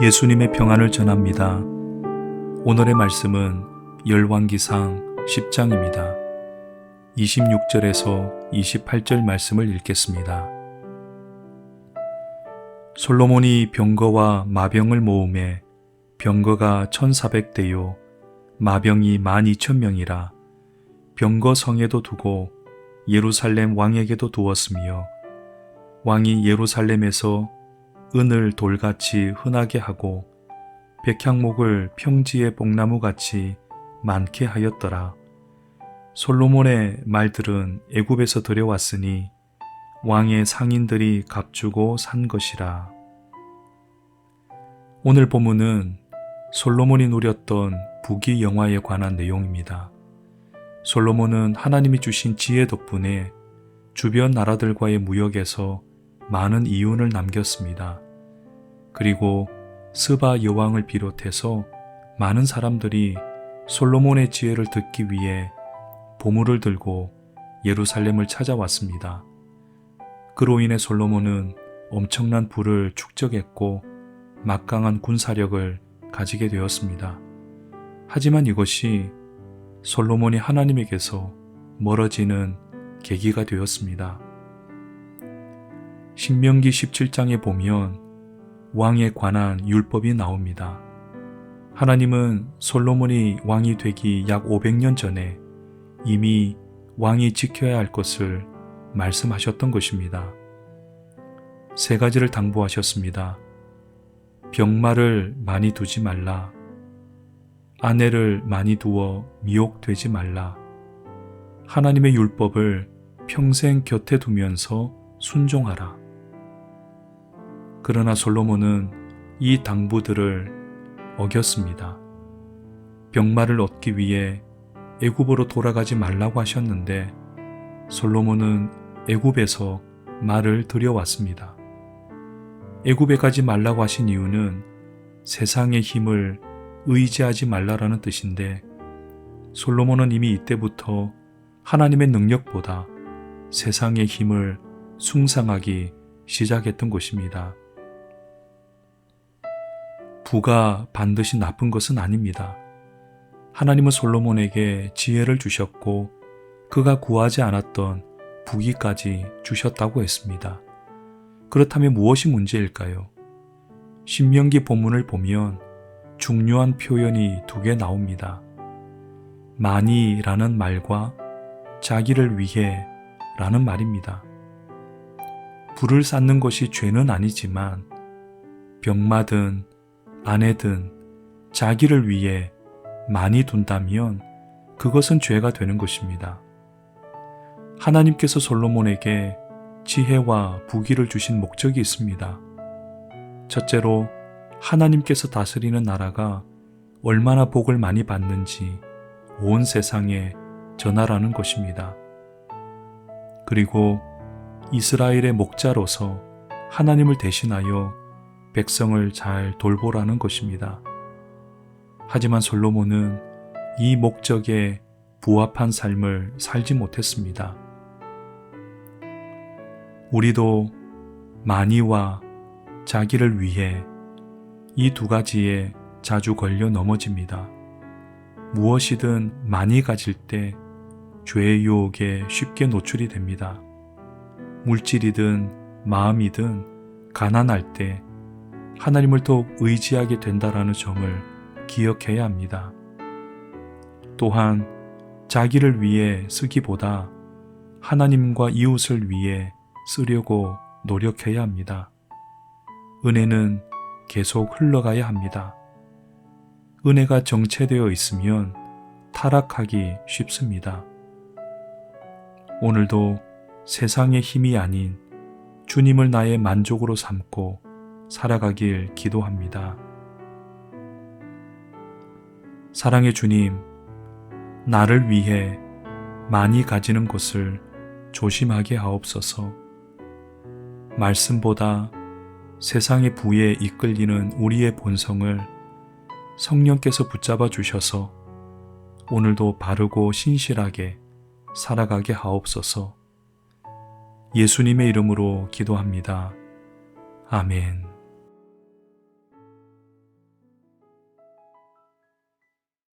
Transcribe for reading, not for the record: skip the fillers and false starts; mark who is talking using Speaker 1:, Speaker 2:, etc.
Speaker 1: 예수님의 평안을 전합니다. 오늘의 말씀은 열왕기상 10장입니다. 26절에서 28절 말씀을 읽겠습니다. 솔로몬이 병거와 마병을 모으매 병거가 1400대요 마병이 12,000명이라 병거 성에도 두고 예루살렘 왕에게도 두었으며 왕이 예루살렘에서 은을 돌같이 흔하게 하고 백향목을 평지의 뽕나무같이 많게 하였더라. 솔로몬의 말들은 애굽에서 들여왔으니 왕의 상인들이 값주고 산 것이라. 오늘 본문은 솔로몬이 누렸던 부귀 영화에 관한 내용입니다. 솔로몬은 하나님이 주신 지혜 덕분에 주변 나라들과의 무역에서 많은 이윤을 남겼습니다. 그리고 스바 여왕을 비롯해서 많은 사람들이 솔로몬의 지혜를 듣기 위해 보물을 들고 예루살렘을 찾아왔습니다. 그로 인해 솔로몬은 엄청난 부를 축적했고 막강한 군사력을 가지게 되었습니다. 하지만 이것이 솔로몬이 하나님에게서 멀어지는 계기가 되었습니다. 신명기 17장에 보면 왕에 관한 율법이 나옵니다. 하나님은 솔로몬이 왕이 되기 약 500년 전에 이미 왕이 지켜야 할 것을 말씀하셨던 것입니다. 세 가지를 당부하셨습니다. 병마를 많이 두지 말라. 아내를 많이 두어 미혹되지 말라. 하나님의 율법을 평생 곁에 두면서 순종하라. 그러나 솔로몬은 이 당부들을 어겼습니다. 병마를 얻기 위해 애굽으로 돌아가지 말라고 하셨는데 솔로몬은 애굽에서 말을 들여왔습니다. 애굽에 가지 말라고 하신 이유는 세상의 힘을 의지하지 말라라는 뜻인데 솔로몬은 이미 이때부터 하나님의 능력보다 세상의 힘을 숭상하기 시작했던 것입니다. 부가 반드시 나쁜 것은 아닙니다. 하나님은 솔로몬에게 지혜를 주셨고 그가 구하지 않았던 부귀까지 주셨다고 했습니다. 그렇다면 무엇이 문제일까요? 신명기 본문을 보면 중요한 표현이 두 개 나옵니다. 많이라는 말과 자기를 위해 라는 말입니다. 부를 쌓는 것이 죄는 아니지만 병마든 아내든 자기를 위해 많이 둔다면 그것은 죄가 되는 것입니다. 하나님께서 솔로몬에게 지혜와 부귀를 주신 목적이 있습니다. 첫째로 하나님께서 다스리는 나라가 얼마나 복을 많이 받는지 온 세상에 전하라는 것입니다. 그리고 이스라엘의 목자로서 하나님을 대신하여 백성을 잘 돌보라는 것입니다. 하지만 솔로몬은 이 목적에 부합한 삶을 살지 못했습니다. 우리도 많이와 자기를 위해 이 두 가지에 자주 걸려 넘어집니다. 무엇이든 많이 가질 때 죄의 유혹에 쉽게 노출이 됩니다. 물질이든 마음이든 가난할 때 하나님을 더욱 의지하게 된다라는 점을 기억해야 합니다. 또한 자기를 위해 쓰기보다 하나님과 이웃을 위해 쓰려고 노력해야 합니다. 은혜는 계속 흘러가야 합니다. 은혜가 정체되어 있으면 타락하기 쉽습니다. 오늘도 세상의 힘이 아닌 주님을 나의 만족으로 삼고 살아가길 기도합니다. 사랑의 주님, 나를 위해 많이 가지는 것을 조심하게 하옵소서. 말씀보다 세상의 부에 이끌리는 우리의 본성을 성령께서 붙잡아 주셔서 오늘도 바르고 신실하게 살아가게 하옵소서. 예수님의 이름으로 기도합니다. 아멘.